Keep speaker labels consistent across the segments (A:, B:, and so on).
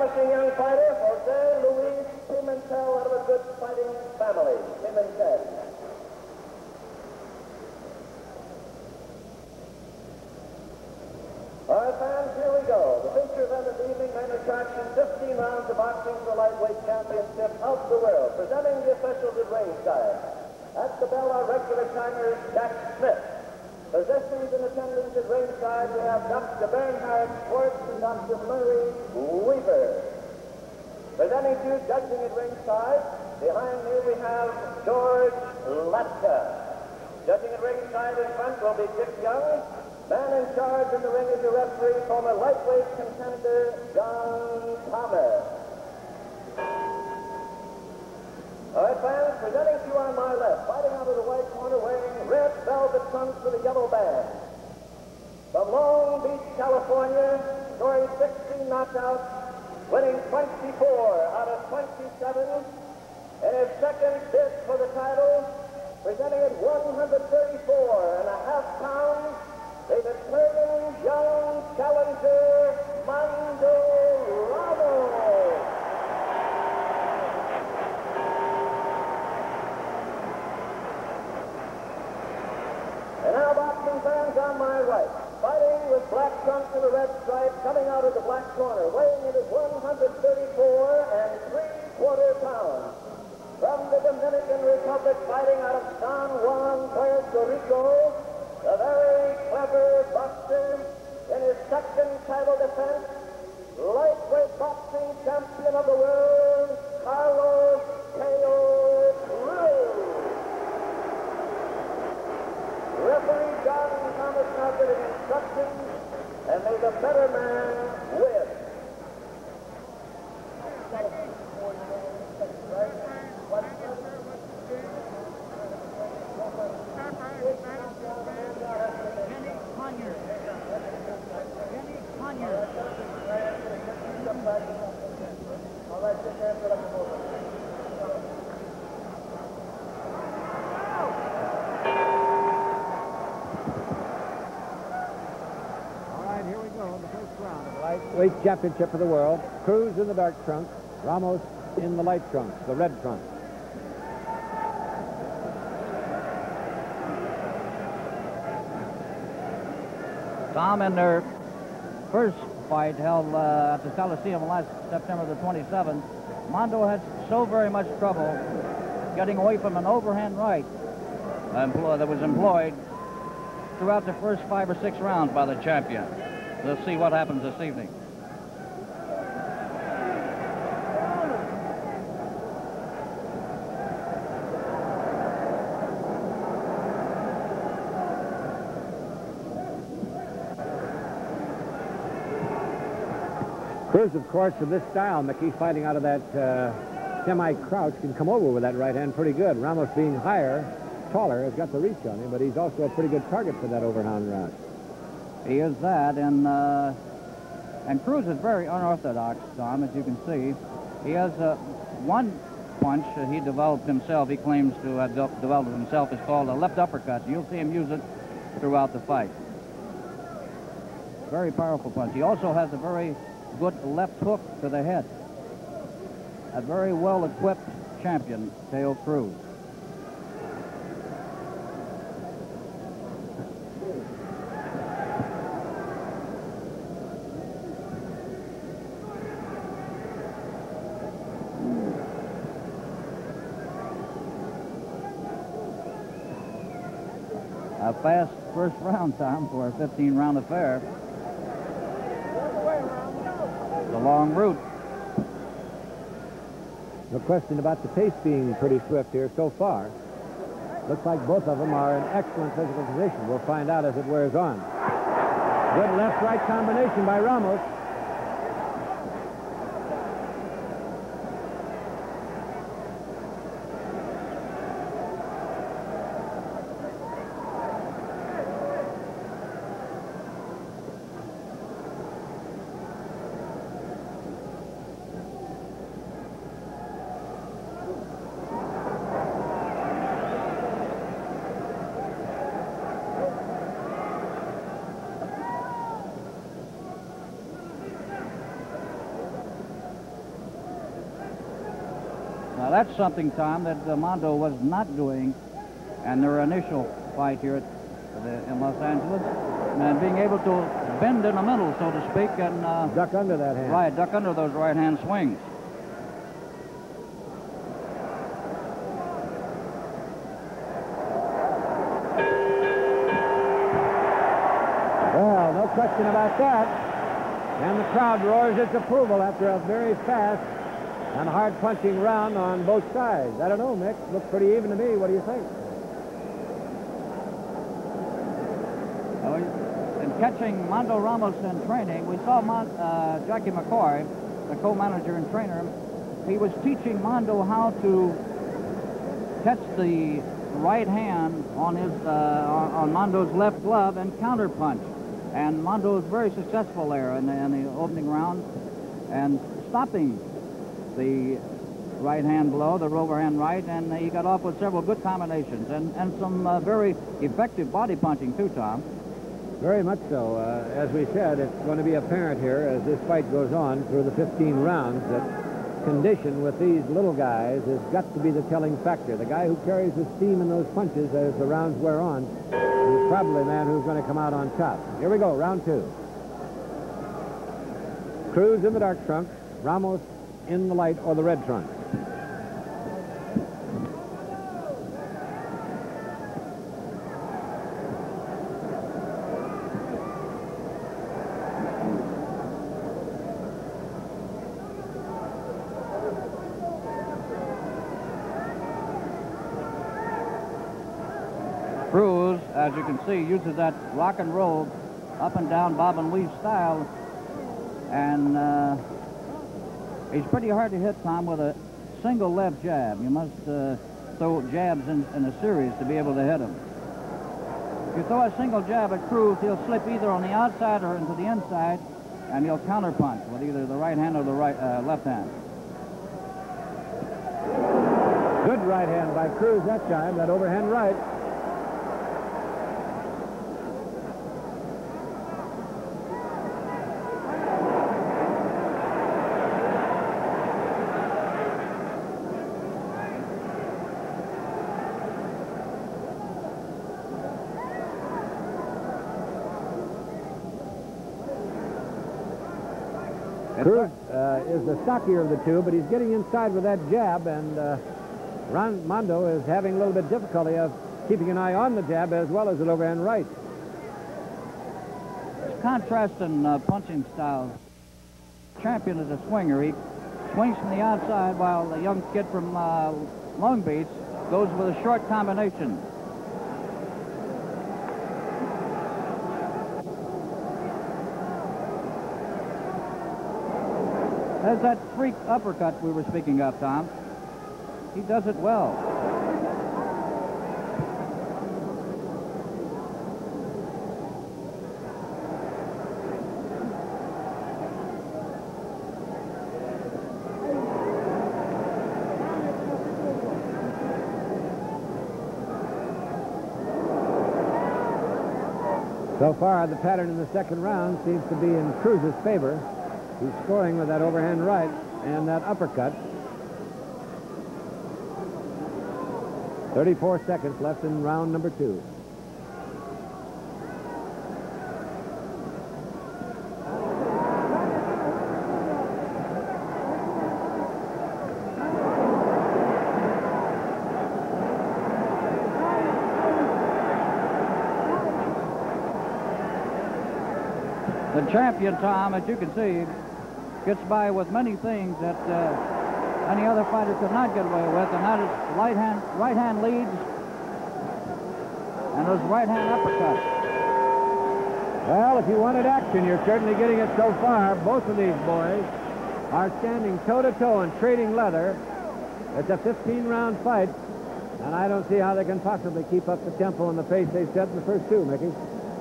A: promising young fighter, Jose Luis Pimentel, out of a good fighting family, Pimentel. All right, fans, here we go. The feature event of the evening, main attraction, 15 rounds of boxing for the lightweight championship of the world. Presenting the officials at ringside. At the bell, our regular timers, Jack Smith. Physicians in attendance at ringside, we have Dr. Bernhard Schwartz and Dr. Murray Weaver. Presenting to you, judging at ringside, behind me we have George Latka. Judging at ringside in front will be Dick Young. Man in charge in the ring is the referee, former lightweight contender John Thomas. All right, fans, presenting to you on my left, fighting out of the white corner, wearing red velvet trunks with a yellow band. From Long Beach, California, scoring 16 knockouts, winning 24 out of 27. In his second bid for the title, presenting at 134.5 pounds, the determined young challenger, Mando Ramos. And now, boxing fans, on my right, fighting with black trunks and a red stripe, coming out of the black corner, weighing in at 134.75 pounds. From the Dominican Republic, fighting out of San Juan, Puerto Rico, the very clever boxer in his second title defense, lightweight boxing champion of the world, Carlos Cruz. Referee John Thomas now giving instructions, and may the better man win.
B: Lightweight championship of the world. Cruz in the dark trunks, Ramos in the light trunks, the red trunks.
C: Tom, in their first fight held at the Coliseum last September the 27th, Mando had so very much trouble getting away from an overhand right that was employed throughout the first 5 or 6 rounds by the champion. We'll see what happens this evening.
B: Cruz, of course, of this style, Mickey, fighting out of that semi-crouch, can come over with that right hand pretty good. Ramos, being higher, taller, has got the reach on him, but he's also a pretty good target for that overhand right.
C: He is that, and Cruz is very unorthodox, Tom, as you can see. He has one punch that he developed himself, he claims to have developed himself, is called a left uppercut. You'll see him use it throughout the fight. Very powerful punch. He also has a very good left hook to the head. A very well-equipped champion, Teo Cruz. A fast first round, Tom, for a 15-round affair. The long route.
B: No question about the pace being pretty swift here so far. Looks like both of them are in excellent physical position. We'll find out as it wears on. Good left-right combination by Ramos.
C: Now, that's something, Tom, that Mando was not doing in their initial fight here in Los Angeles. And being able to bend in the middle, so to speak, and...
B: duck under that hand.
C: Right, duck under those right-hand swings.
B: Well, no question about that. And the crowd roars its approval after a very fast and hard-punching round on both sides. I don't know, Mick. Looks pretty even to me. What do you think?
C: In catching Mando Ramos in training, we saw Jackie McCoy, the co-manager and trainer. He was teaching Mando how to catch the right hand on his on Mando's left glove and counterpunch. And Mando was very successful there in the opening round and stopping the right-hand blow, the overhand right, and he got off with several good combinations and some very effective body punching too, Tom.
B: Very much so. As we said, it's going to be apparent here as this fight goes on through the 15 rounds that condition with these little guys has got to be the telling factor. The guy who carries the steam in those punches as the rounds wear on is probably the man who's going to come out on top. Here we go, round two. Cruz in the dark trunks, Ramos in the light or the red trunks.
C: Cruz, as you can see, uses that rock and roll up and down bob and weave style, and he's pretty hard to hit, Tom, with a single left jab. You must throw jabs in a series to be able to hit him. If you throw a single jab at Cruz, he'll slip either on the outside or into the inside, and he'll counterpunch with either the right hand or the left hand.
B: Good right hand by Cruz that time, that overhand right. Cruz is the stockier of the two, but he's getting inside with that jab, and Mando is having a little bit difficulty of keeping an eye on the jab as well as the overhand right.
C: It's contrast in punching styles. Champion is a swinger. He swings from the outside while the young kid from Long Beach goes with a short combination. There's that freak uppercut we were speaking of, Tom. He does it well.
B: So far, the pattern in the second round seems to be in Cruz's favor. He's scoring with that overhand right and that uppercut. 34 seconds left in round number two.
C: The champion, Tom, as you can see, gets by with many things that any other fighter could not get away with, and that is right hand leads and those right hand uppercuts.
B: Well, if you wanted action, you're certainly getting it so far. Both of these boys are standing toe-to-toe and trading leather. It's a 15-round fight, and I don't see how they can possibly keep up the tempo and the pace they set in the first two, Mickey.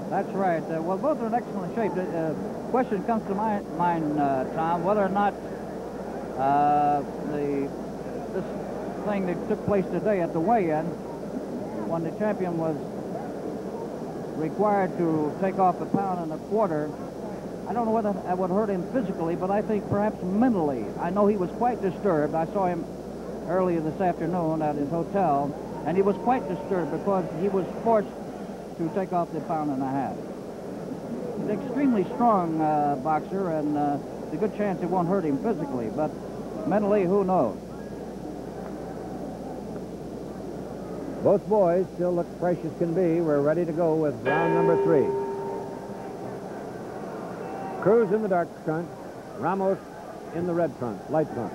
C: That's right. Well, both are in excellent shape. The question comes to mind, Tom, whether or not this thing that took place today at the weigh-in, when the champion was required to take off a pound and a quarter, I don't know whether that would hurt him physically, but I think perhaps mentally. I know he was quite disturbed. I saw him earlier this afternoon at his hotel, and he was quite disturbed because he was forced to take off the pound and a half. He's an extremely strong boxer, and there's a good chance it won't hurt him physically, but mentally, who knows?
B: Both boys still look fresh as can be. We're ready to go with round number 3. Cruz in the dark front, Ramos in the red front, light front.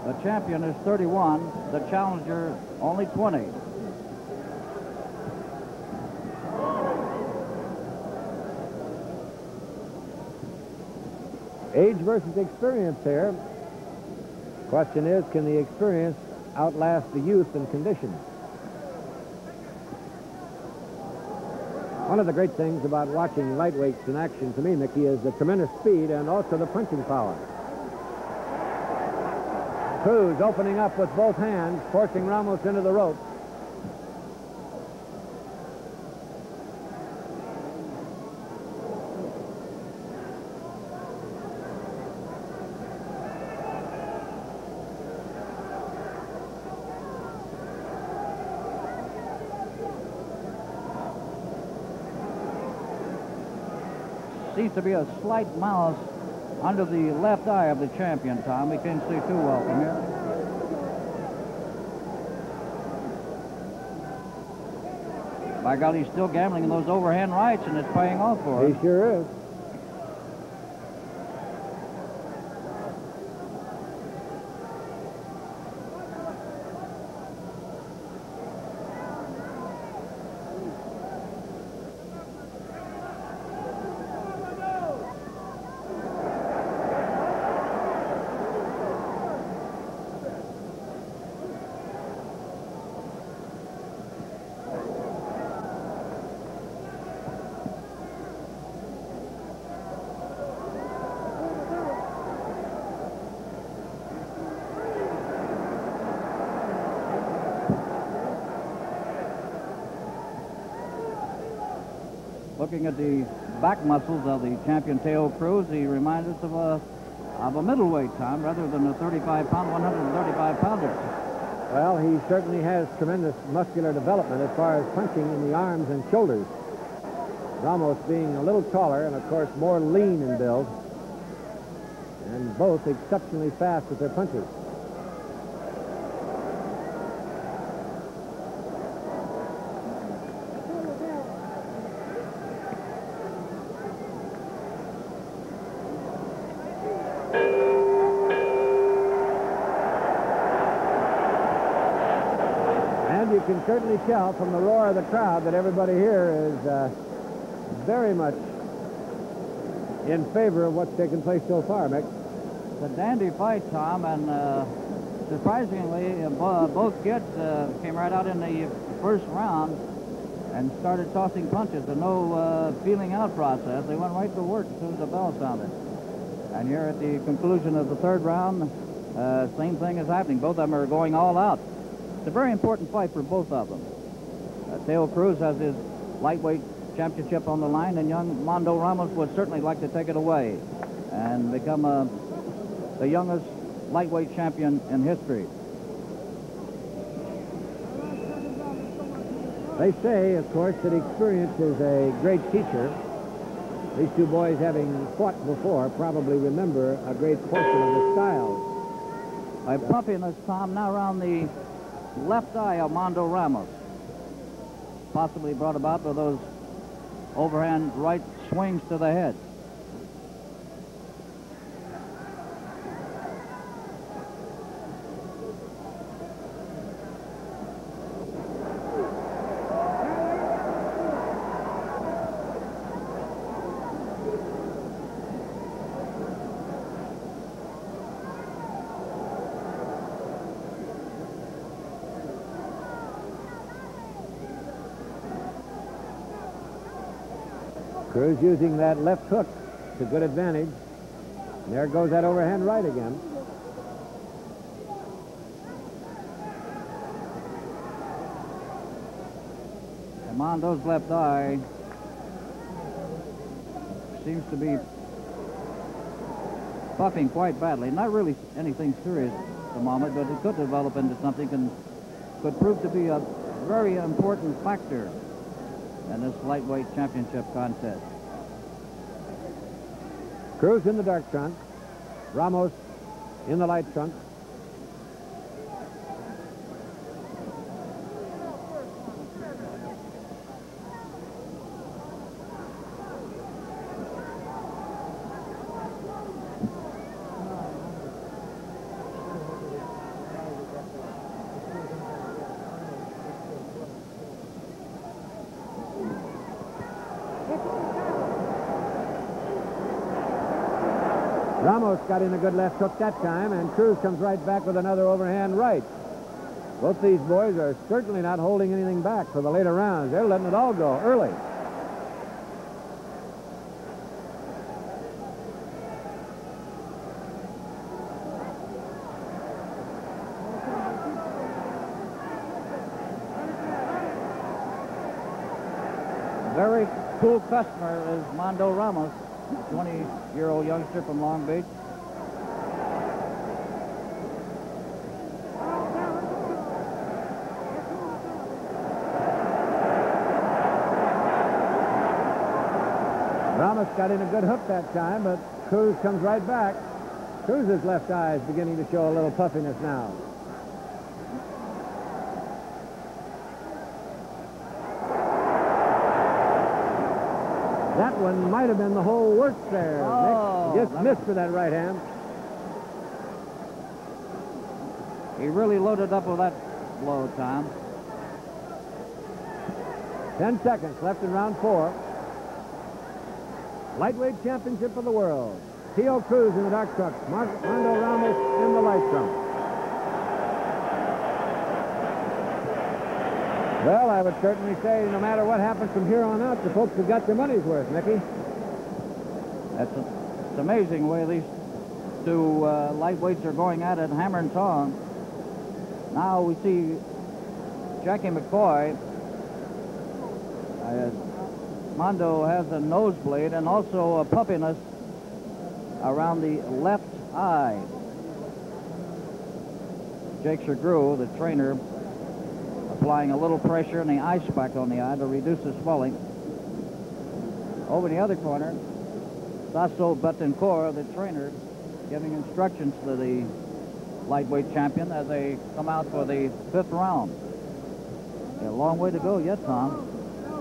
C: The champion is 31, the challenger only 20.
B: Age versus experience here. Question is, can the experience outlast the youth and condition? One of the great things about watching lightweights in action to me, Mickey, is the tremendous speed and also the punching power. Cruz opening up with both hands, forcing Ramos into the ropes.
C: Seems to be a slight malice under the left eye of the champion, Tom. We can't see too well from here. By golly, he's still gambling in those overhand rights, and it's paying off for him.
B: He sure is.
C: Looking at the back muscles of the champion Teo Cruz, he reminds us of a middleweight, Tom, rather than a 35-pound, 135-pounder.
B: Well, he certainly has tremendous muscular development as far as punching in the arms and shoulders. Ramos being a little taller and, of course, more lean in build. And both exceptionally fast with their punches. You can certainly tell from the roar of the crowd that everybody here is very much in favor of what's taken place so far, Mick.
C: It's a dandy fight, Tom, and surprisingly, both kids came right out in the first round and started tossing punches. And no feeling out process. They went right to work as soon as the bell sounded. And here at the conclusion of the third round, same thing is happening. Both of them are going all out. It's a very important fight for both of them. Teo Cruz has his lightweight championship on the line, and young Mando Ramos would certainly like to take it away and become the youngest lightweight champion in history.
B: They say, of course, that experience is a great teacher. These two boys, having fought before, probably remember a great portion of the styles.
C: By puffiness, Tom, now around the left eye of Mando Ramos, possibly brought about by those overhand right swings to the head.
B: Cruz using that left hook to good advantage. And there goes that overhand right again.
C: And Mondo's left eye seems to be puffing quite badly. Not really anything serious at the moment, but it could develop into something and could prove to be a very important factor in this lightweight championship contest.
B: Cruz in the dark trunk. Ramos in the light trunk. Ramos got in a good left hook that time, and Cruz comes right back with another overhand right. Both these boys are certainly not holding anything back for the later rounds. They're letting it all go early.
C: Very cool customer is Mando Ramos, 20-year-old youngster from Long Beach.
B: Ramos got in a good hook that time, but Cruz comes right back. Cruz's left eye is beginning to show a little puffiness now. That one might have been the whole works there.
C: Oh,
B: Nick just missed for that right hand.
C: He really loaded up with that blow, Tom.
B: 10 seconds left in round 4. Lightweight championship of the world. T.O. Cruz in the dark trunk. Mando Ramos in the light trunk. Well, I would certainly say no matter what happens from here on out, the folks have got their money's worth, Mickey.
C: It's amazing the way these two lightweights are going at it, hammer and tong. Now we see Jackie McCoy. Mando has a nosebleed and also a puffiness around the left eye. Jake Shagru, the trainer, applying a little pressure and the ice pack on the eye to reduce the swelling. Over in the other corner, Sasso Betancourt, the trainer, giving instructions to the lightweight champion as they come out for the 5th round. A long way to go yet, Tom.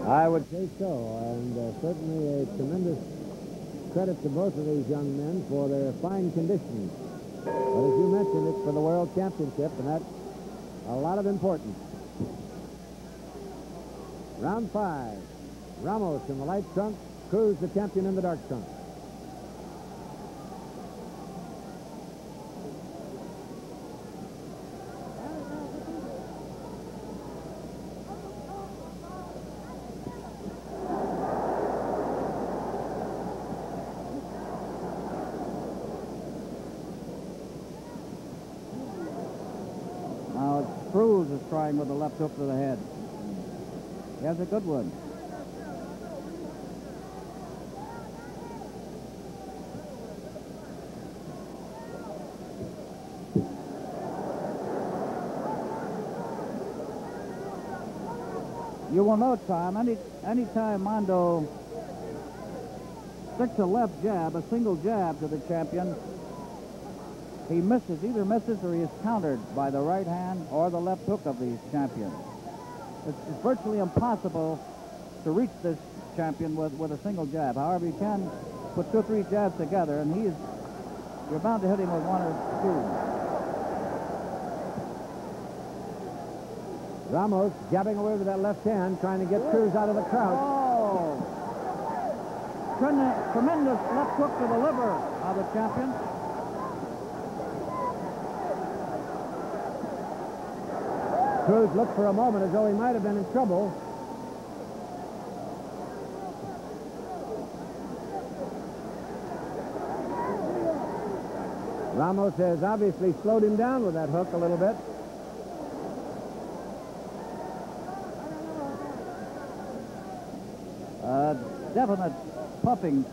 B: I would say so, and certainly a tremendous credit to both of these young men for their fine conditions. But as you mentioned, it's for the World Championship, and that's a lot of importance. Round 5. Ramos in the light trunk, Cruz the champion in the dark trunk.
C: Now Cruz is trying with the left hook to the head. He has a good one. You will note, Tom, anytime Mando sticks a left jab, a single jab to the champion, he misses, either misses or he is countered by the right hand or the left hook of the champion. It's virtually impossible to reach this champion with a single jab. However, you can put 2 or 3 jabs together, and you're bound to hit him with 1 or 2.
B: Ramos jabbing away with that left hand, trying to get Cruz out of the crouch.
C: Oh! Tremendous left hook to the liver of the champion.
B: Cruz looked for a moment as though he might have been in trouble. Ramos has obviously slowed him down with that hook a little bit.
C: Definite puffing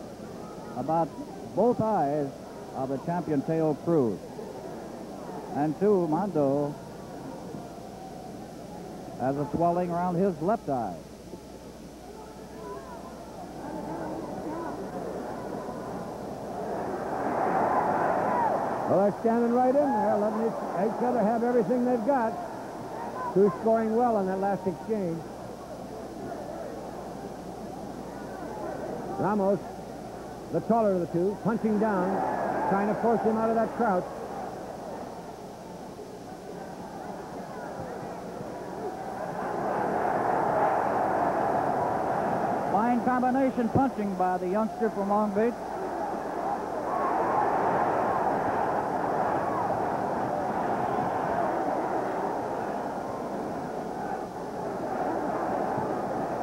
C: about both eyes of the champion Teo Cruz. And too, Mando has a swelling around his left eye.
B: Well, they're standing right in there, letting each other have everything they've got. Cruz scoring well on that last exchange. Ramos, the taller of the two, punching down, trying to force him out of that crouch.
C: Fine combination punching by the youngster from Long Beach.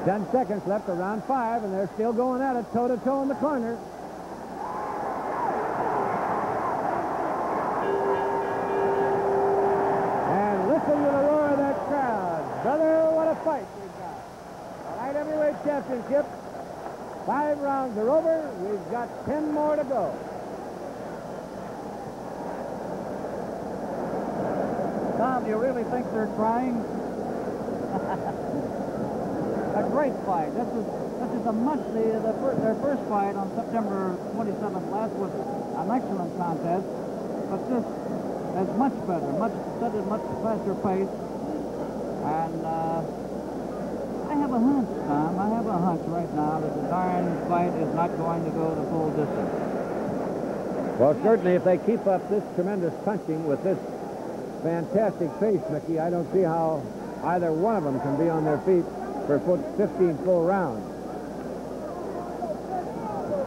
B: Ten seconds left of round 5, and they're still going at it toe-to-toe in the corner. And listen to the roar of that crowd. Brother, what a fight we've got. The light heavyweight championship. 5 rounds are over. We've got 10 more to go.
C: Tom, do you really think they're trying? A great fight. This is a much their first fight on September 27th last was an excellent contest, but this is much better, much faster pace. And I have a hunch, Tom. I have a hunch right now that the darn fight is not going to go the full distance.
B: Well, certainly if they keep up this tremendous punching with this fantastic pace, Mickey, I don't see how either one of them can be on their feet for 15 full rounds.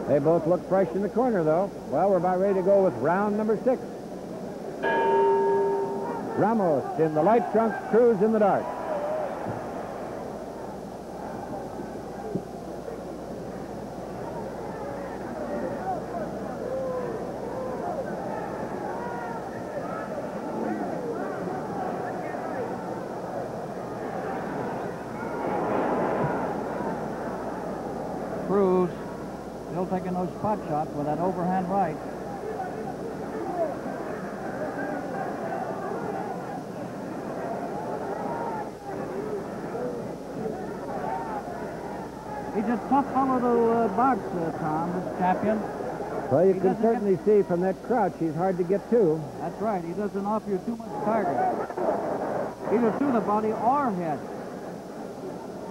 B: They both look fresh in the corner, though. Well, we're about ready to go with round number 6. Ramos in the light trunks, Cruz in the dark.
C: Cruz still taking those spot shots with that overhand right. He's a tough fellow to box, Tom, this champion.
B: Well, you can certainly see from that crouch he's hard to get to.
C: That's right. He doesn't offer you too much target, either to the body or head.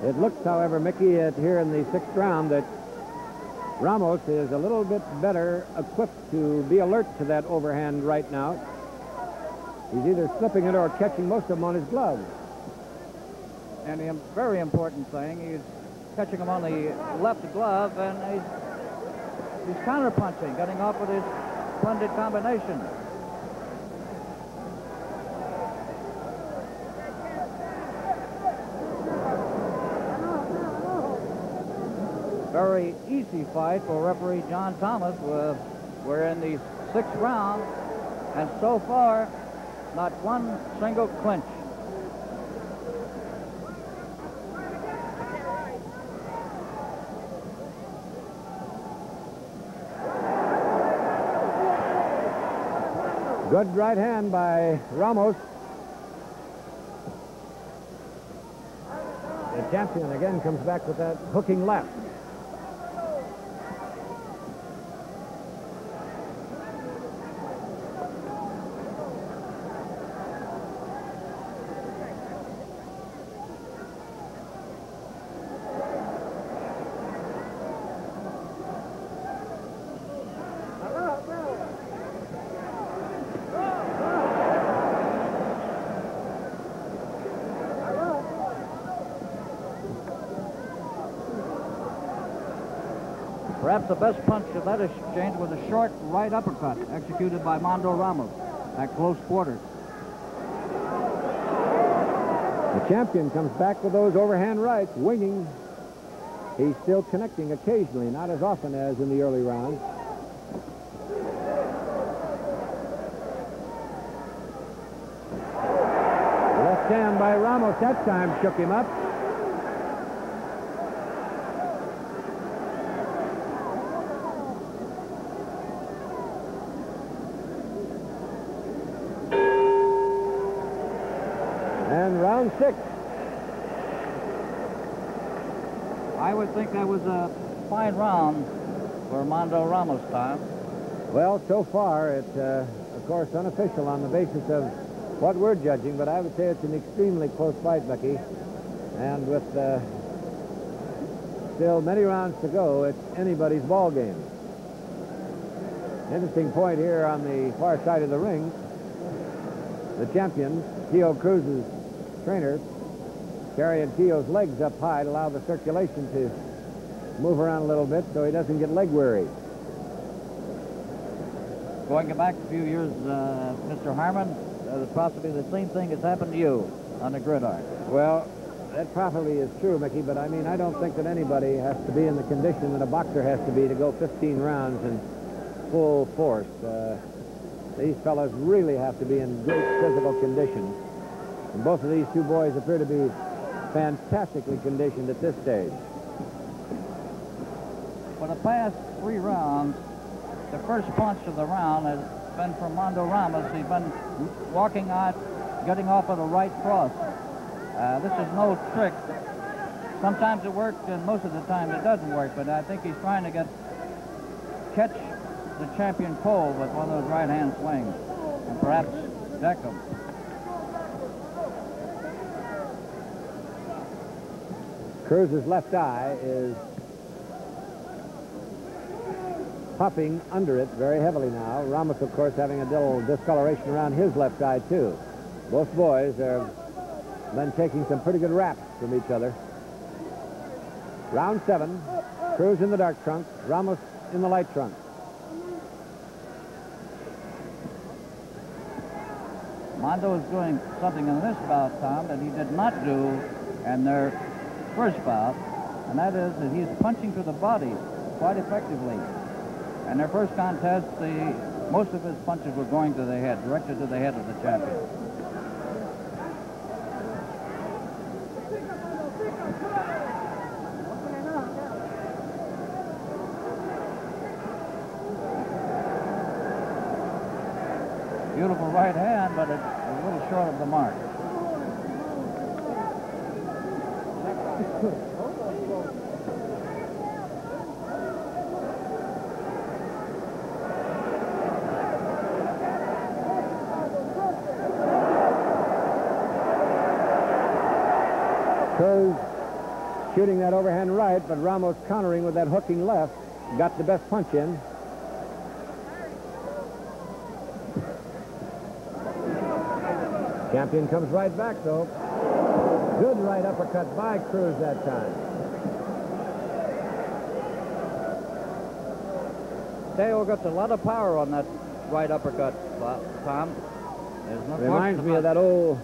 B: It looks, however, Mickey, here in the 6th round that Ramos is a little bit better equipped to be alert to that overhand right now. He's either slipping it or catching most of them on his gloves.
C: And the very important thing, he's catching him on the left glove, and he's counter-punching, getting off with his splendid combination. Very easy fight for referee John Thomas. We're in the 6th round, and so far, not one single clinch.
B: Good right hand by Ramos. The champion again comes back with that hooking left. Perhaps the best punch of that exchange was a short right uppercut executed by Mando Ramos at close quarters. The champion comes back with those overhand rights, winging. He's still connecting occasionally, not as often as in the early rounds. hand by Ramos that time shook him up. And round 6.
C: I would think that was a fine round for Mando Ramos time.
B: Well, so far, it's, of course, unofficial on the basis of what we're judging, but I would say it's an extremely close fight, Becky. And with still many rounds to go, it's anybody's ball game. Interesting point here on the far side of the ring. The champion, T.O. Cruz's trainer, carrying T.O.'s legs up high to allow the circulation to move around a little bit so he doesn't get leg weary.
C: Going back a few years, Mr. Harmon, possibly the same thing has happened to you on the gridiron.
B: Well, that probably is true, Mickey, but I mean, I don't think that anybody has to be in the condition that a boxer has to be to go 15 rounds in full force. These fellas really have to be in great physical condition. And both of these two boys appear to be fantastically conditioned at this stage.
C: For the past 3 rounds, the first punch of the round has been from Mando Ramos. He's been walking out, getting off of the right cross. This is no trick. Sometimes it works, and most of the time it doesn't work, but I think he's trying to catch the champion pole with one of those right-hand swings, and perhaps deck him.
B: Cruz's left eye is puffing under it very heavily now. Ramos, of course, having a little discoloration around his left eye, too. Both boys have been taking some pretty good raps from each other. Round 7, Cruz in the dark trunk, Ramos in the light trunk.
C: Mando is doing something in this bout, Tom, that he did not do in their first bout, and that is that he's punching to the body quite effectively. In their first contest, most of his punches were going to the head, directed to the head of the champion. Beautiful right hand, but it's a little short of the mark.
B: Cruz shooting that overhand right, but Ramos countering with that hooking left. Got the best punch in. Champion comes right back, though. Good right uppercut by Cruz that time.
C: Teo gets a lot of power on that right uppercut, Tom. There's no
B: Reminds me of that old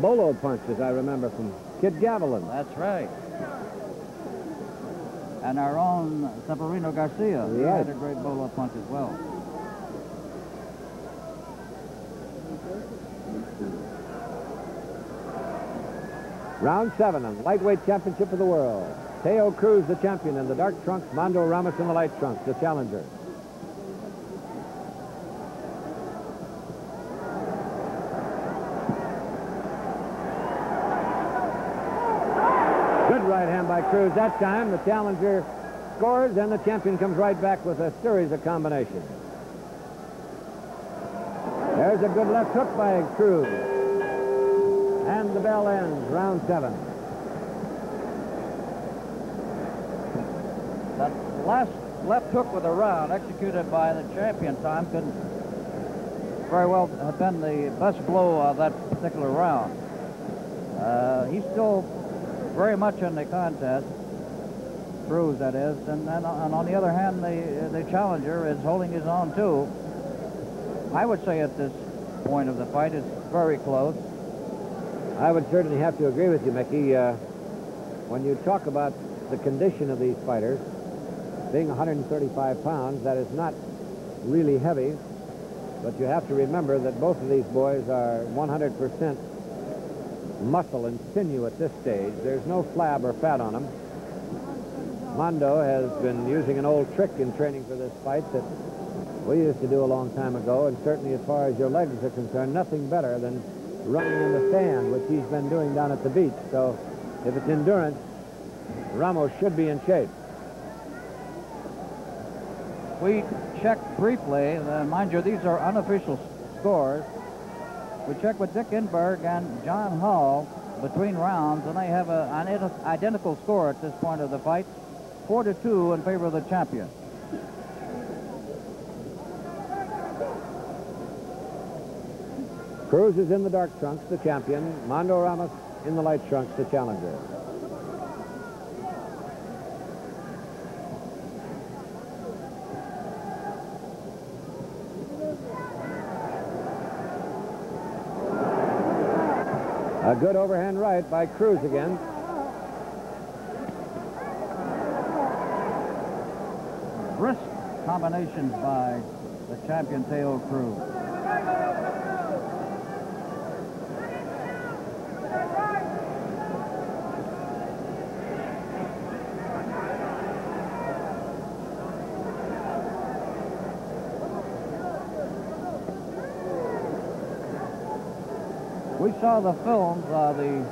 B: bolo punch, as I remember, from Kid Gavilan.
C: That's right. And our own Severino Garcia. He had a great bolo punch as well.
B: Round 7 on the lightweight championship of the world. Teo Cruz, the champion, in the dark trunks. Mando Ramos in the light trunks, the challenger. Good right hand by Cruz that time. The challenger scores, and the champion comes right back with a series of combinations. There's a good left hook by Cruz. And the bell ends, round 7.
C: That last left hook with a round executed by the champion, Tom, could very well have been the best blow of that particular round. He's still very much in the contest, Cruz, that is, and on the other hand, the challenger is holding his own, too. I would say at this point of the fight, it's very close.
B: I would certainly have to agree with you, Mickey. When you talk about the condition of these fighters, being 135 pounds, that is not really heavy, but you have to remember that both of these boys are 100% muscle and sinew at this stage. There's no flab or fat on him. Mando has been using an old trick in training for this fight that we used to do a long time ago, and certainly as far as your legs are concerned, nothing better than running in the sand, which he's been doing down at the beach. So if it's endurance, Ramos should be in shape.
C: We checked briefly, mind you, these are unofficial scores. We checked with Dick Enberg and John Hall between rounds, and they have an identical score at this point of the fight, 4-2 in favor of the champion.
B: Cruz is in the dark trunks, the champion. Mando Ramos in the light trunks, the challenger. A good overhand right by Cruz again.
C: Brisk combinations by the champion Teo Cruz. We saw the films, the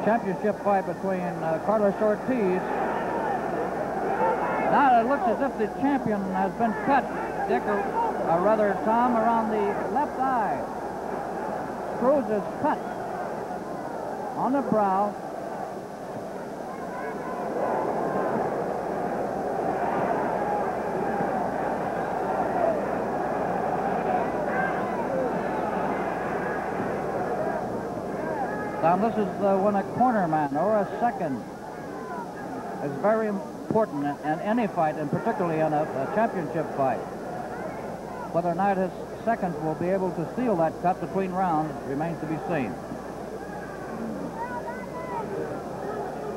C: championship fight between Carlos Ortiz. Now it looks as if the champion has been cut, Dick, or rather Tom, around the left eye. Cruz is cut on the brow. Tom, this is when a corner man or a second is very important in any fight, and particularly in a championship fight. Whether or not his seconds will be able to seal that cut between rounds remains to be seen.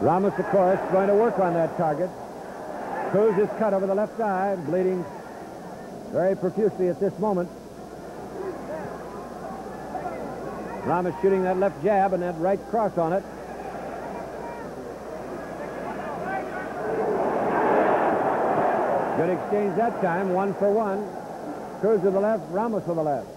B: Ramos, of course, going to work on that target. Cruz is cut over the left eye, bleeding very profusely at this moment. Ramos shooting that left jab and that right cross on it. Good exchange that time, 1 for 1. Cruz with the left, Ramos with the left.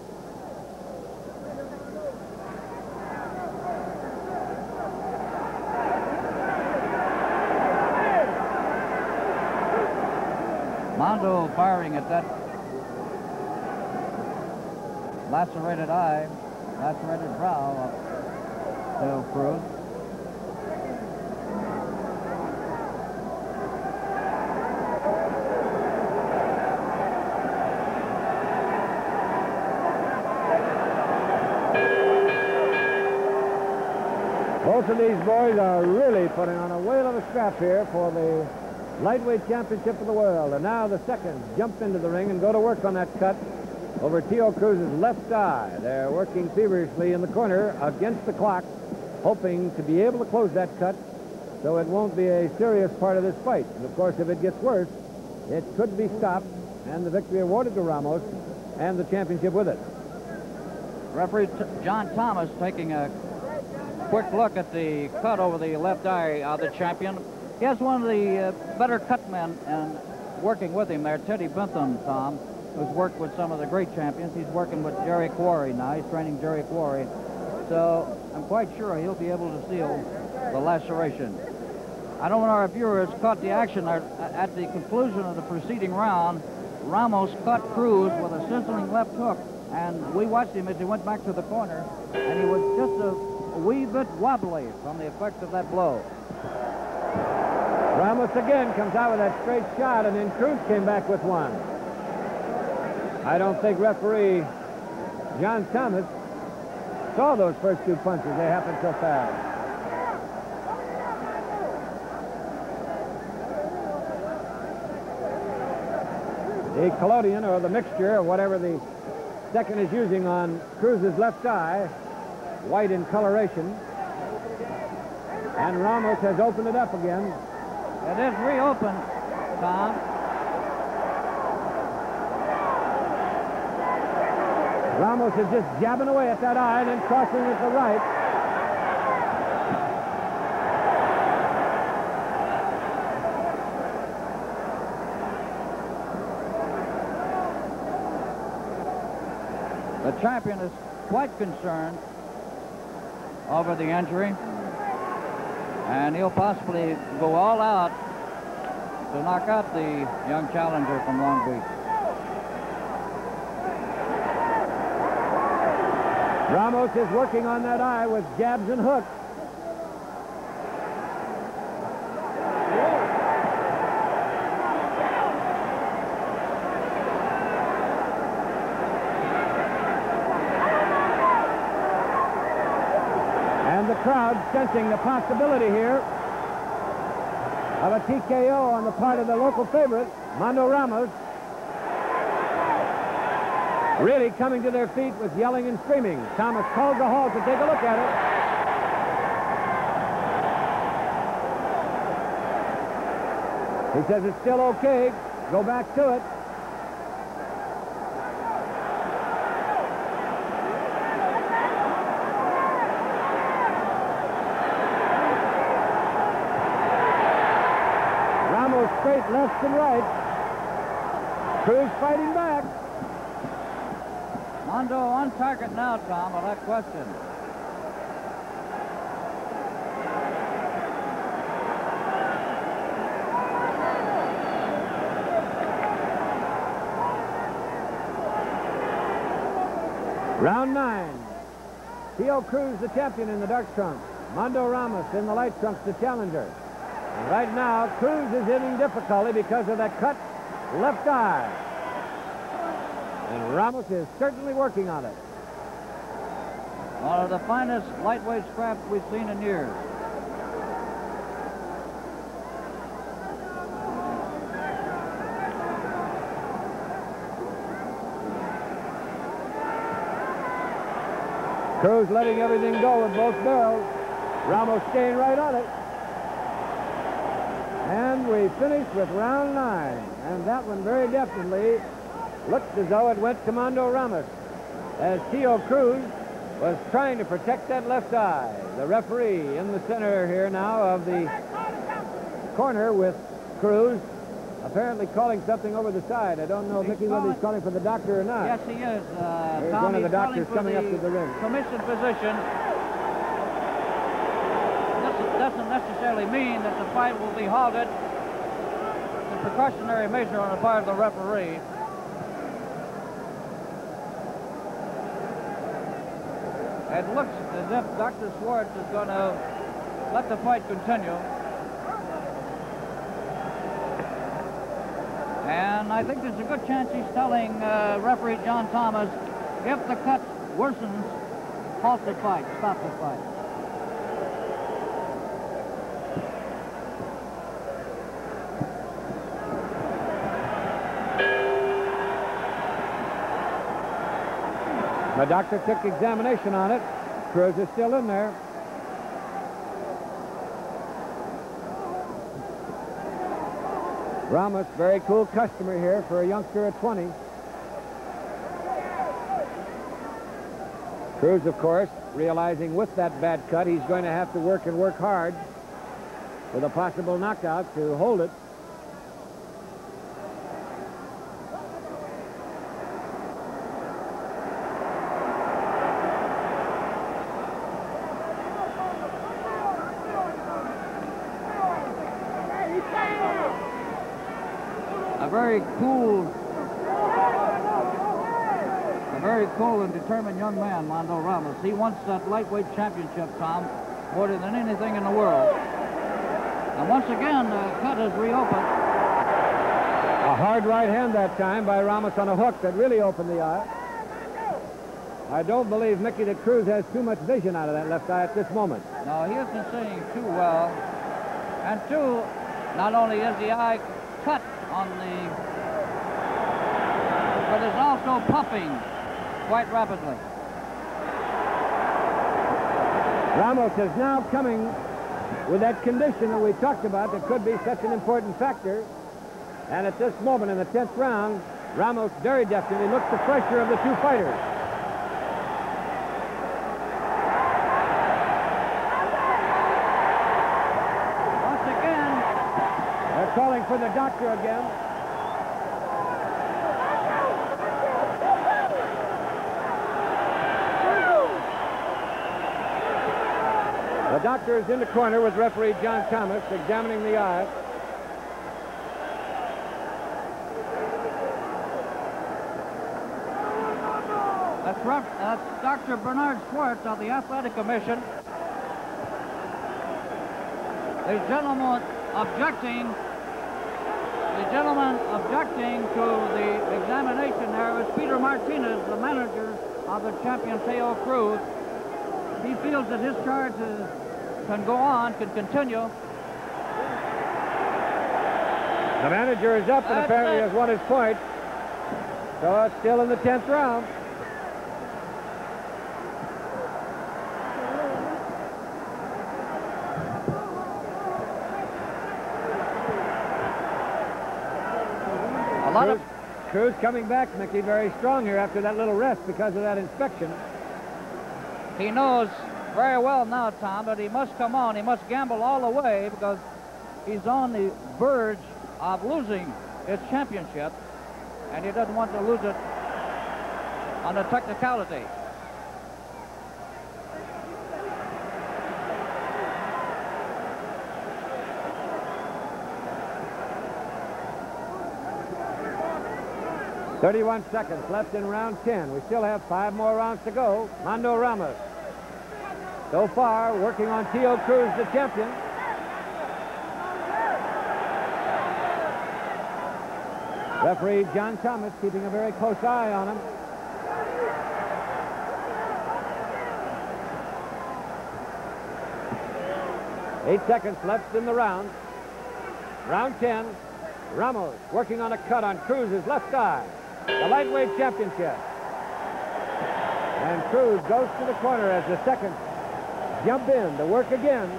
C: Mando firing at that lacerated eye, lacerated brow of Teo Cruz.
B: Both of these boys are really putting on a whale of a scrap here for the lightweight championship of the world. And now the seconds jump into the ring and go to work on that cut over Teo Cruz's left eye. They're working feverishly in the corner against the clock, hoping to be able to close that cut so it won't be a serious part of this fight. And of course, if it gets worse, it could be stopped and the victory awarded to Ramos and the championship with it.
C: Referee John Thomas taking a quick look at the cut over the left eye of the champion. He has one of the better cut men and working with him there, Teddy Bentham, Tom, who's worked with some of the great champions. He's working with Jerry Quarry now. He's training Jerry Quarry. So I'm quite sure he'll be able to seal the laceration. I don't know if our viewers caught the action at the conclusion of the preceding round. Ramos cut Cruz with a sizzling left hook, and we watched him as he went back to the corner, and he was just a wee bit wobbly from the effects of that blow.
B: Ramos again comes out with that straight shot, and then Cruz came back with one. I don't think referee John Thomas saw those first two punches. They happened so fast. The collodion, or the mixture, or whatever the second is using on Cruz's left eye, white in coloration. And Ramos has opened it up again.
C: It is reopened, Tom.
B: Ramos is just jabbing away at that eye and then crossing with the right.
C: The champion is quite concerned over the injury, and he'll possibly go all out to knock out the young challenger from Long Beach.
B: Ramos is working on that eye with jabs and hooks. And the crowd sensing the possibility here of a TKO on the part of the local favorite, Mando Ramos, really coming to their feet with yelling and screaming. Thomas calls a halt to take a look at it. He says it's still okay. Go back to it. Ramos straight left and right. Cruz fighting back.
C: Mando on target now, Tom, without question.
B: Round 9. T.O. Cruz, the champion in the dark trunks. Mando Ramos in the light trunks, the challenger. And right now, Cruz is in difficulty because of that cut left eye. And Ramos is certainly working on it.
C: One of the finest lightweight scraps we've seen in years.
B: Cruz letting everything go with both barrels. Ramos staying right on it. And we finished with round 9. And that one very definitely looked as though it went to Mando Ramos, as T.O. Cruz was trying to protect that left eye. The referee in the center here now of the corner with Cruz, apparently calling something over the side. I don't know, Mickey, whether he's calling for the doctor or not.
C: Yes, he is.
B: Here's
C: Tom,
B: one of the
C: he's
B: doctors
C: calling
B: coming
C: for
B: up to the ring.
C: Commission physician. This doesn't necessarily mean that the fight will be halted. It's a precautionary measure on the part of the referee. It looks as if Dr. Schwartz is going to let the fight continue. And I think there's a good chance he's telling referee John Thomas, if the cut worsens, halt the fight, stop the fight.
B: The doctor took examination on it. Cruz is still in there. Ramos, very cool customer here for a youngster at 20. Cruz, of course, realizing with that bad cut, he's going to have to work and work hard with a possible knockout to hold it.
C: A very cool and determined young man, Mando Ramos. He wants that lightweight championship, Tom, more than anything in the world. And once again, the cut is reopened.
B: A hard right hand that time by Ramos on a hook that really opened the eye. I don't believe, Mickey, that Cruz has too much vision out of that left eye at this moment.
C: No, he isn't seeing too well. And two, not only is the eye cut on the... but it's also puffing quite rapidly.
B: Ramos is now coming with that condition that we talked about that could be such an important factor. And at this moment in the 10th round, Ramos very definitely looks the fresher of the two fighters. for the doctor again. The doctor is in the corner with referee John Thomas examining the eye.
C: That's Dr. Bernard Schwartz of the Athletic Commission. The gentleman objecting to the examination there is Peter Martinez, the manager of the champion II Cruz. He feels that his charge can go on, can continue.
B: The manager is up and apparently has won his point. So it's still in the 10th round. Cruz coming back, Mickey, very strong here after that little rest because of that inspection.
C: He knows very well now, Tom, that he must come on. He must gamble all the way because he's on the verge of losing his championship, and he doesn't want to lose it on a technicality.
B: "31 seconds left in round 10. We still have 5 more rounds to go. Mando Ramos, so far, working on II Cruz, the champion. Referee John Thomas keeping a very close eye on him. Eight seconds left in the round. Round 10. Ramos working on a cut on Cruz's left eye. The lightweight championship. And Cruz goes to the corner as the seconds jump in to work again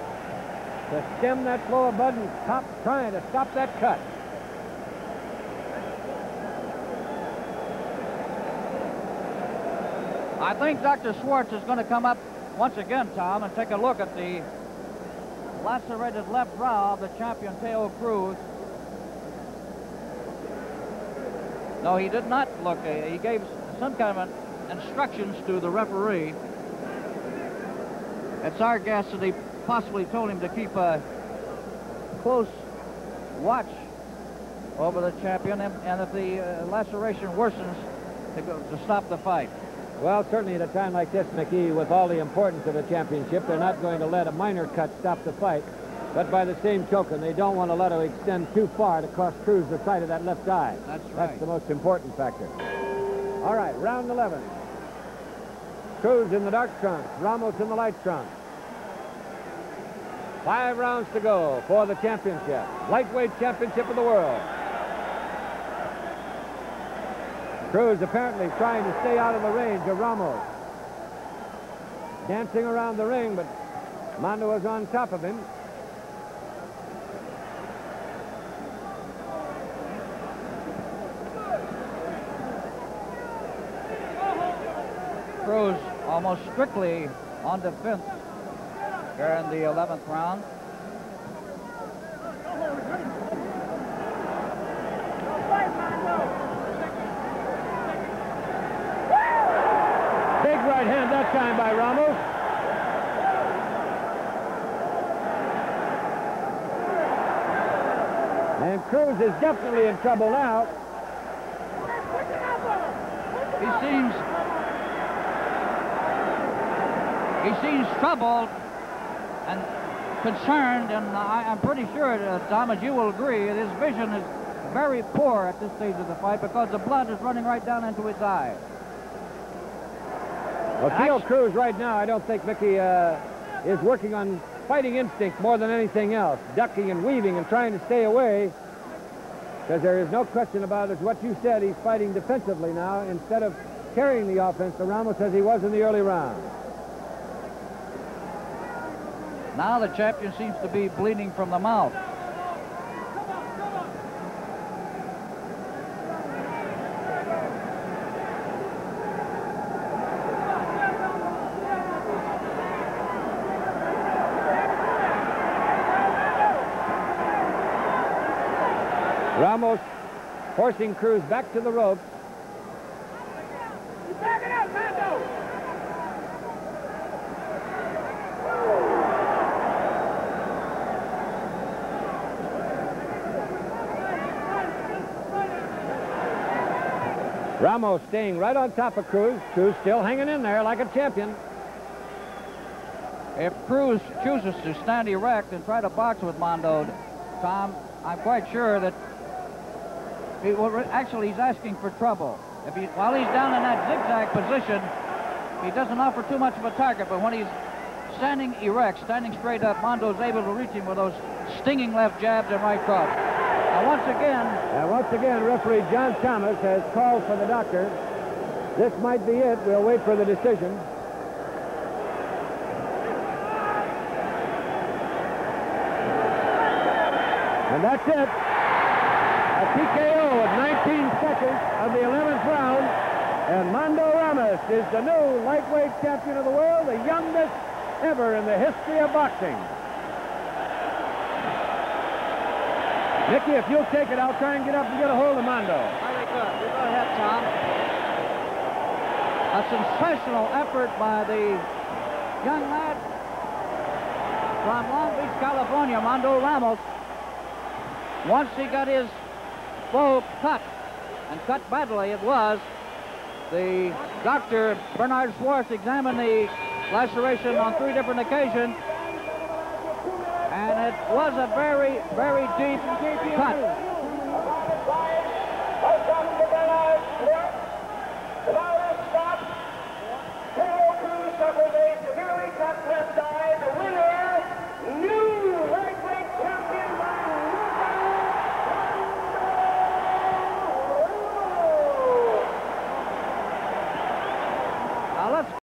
B: to stem that flow of blood and trying to stop that cut.
C: I think Dr. Schwartz is going to come up once again, Tom, and take a look at the lacerated left brow of the champion II Cruz. No, he did not look. He gave some kind of instructions to the referee. It's our guess that he possibly told him to keep a close watch over the champion, and if the laceration worsens, to stop the fight.
B: Well, certainly at a time like this, Mickey, with all the importance of the championship, they're not going to let a minor cut stop the fight. But by the same token, they don't want to let it extend too far to cost Cruz the sight of that left eye.
C: That's right.
B: That's the most important factor. All right, round 11. Cruz in the dark trunks, Ramos in the light trunks. 5 rounds to go for the championship, lightweight championship of the world. Cruz apparently trying to stay out of the range of Ramos. Dancing around the ring, but Mando is on top of him.
C: Cruz almost strictly on defense here in the 11th round.
B: Big right hand that time by Ramos. And Cruz is definitely in trouble now.
C: He seems troubled and concerned, and I'm pretty sure, Tom, as you will agree, that his vision is very poor at this stage of the fight because the blood is running right down into his eye.
B: Well, Cruz right now, I don't think Mickey is working on fighting instinct more than anything else, ducking and weaving and trying to stay away, because there is no question about it. As what you said, he's fighting defensively now instead of carrying the offense to Ramos as he was in the early round.
C: Now the champion seems to be bleeding from the mouth.
B: Ramos forcing Cruz back to the ropes.
D: Back it up, Mando!
B: Ramos staying right on top of Cruz. Cruz still hanging in there like a champion.
C: If Cruz chooses to stand erect and try to box with Mando, Tom, I'm quite sure that he's asking for trouble. While he's down in that zigzag position, he doesn't offer too much of a target, but when he's standing erect, standing straight up, Mondo's able to reach him with those stinging left jabs and right cross. Now, once again, referee John Thomas has called for the doctor.
B: This might be it. We'll wait for the decision. And that's it. A TKO at 19 seconds of the 11th round. And Mando Ramos is the new lightweight champion of the world, the youngest ever in the history of boxing. Nicky, if you'll take it, I'll try and get up and get a hold of Mando.
C: Very good. You go ahead, Tom. A sensational effort by the young lad from Long Beach, California, Mando Ramos. Once he got his foe cut, and cut badly it was, the doctor, Bernard Schwartz, examined the laceration on 3 different occasions, and it was a very, very deep cut.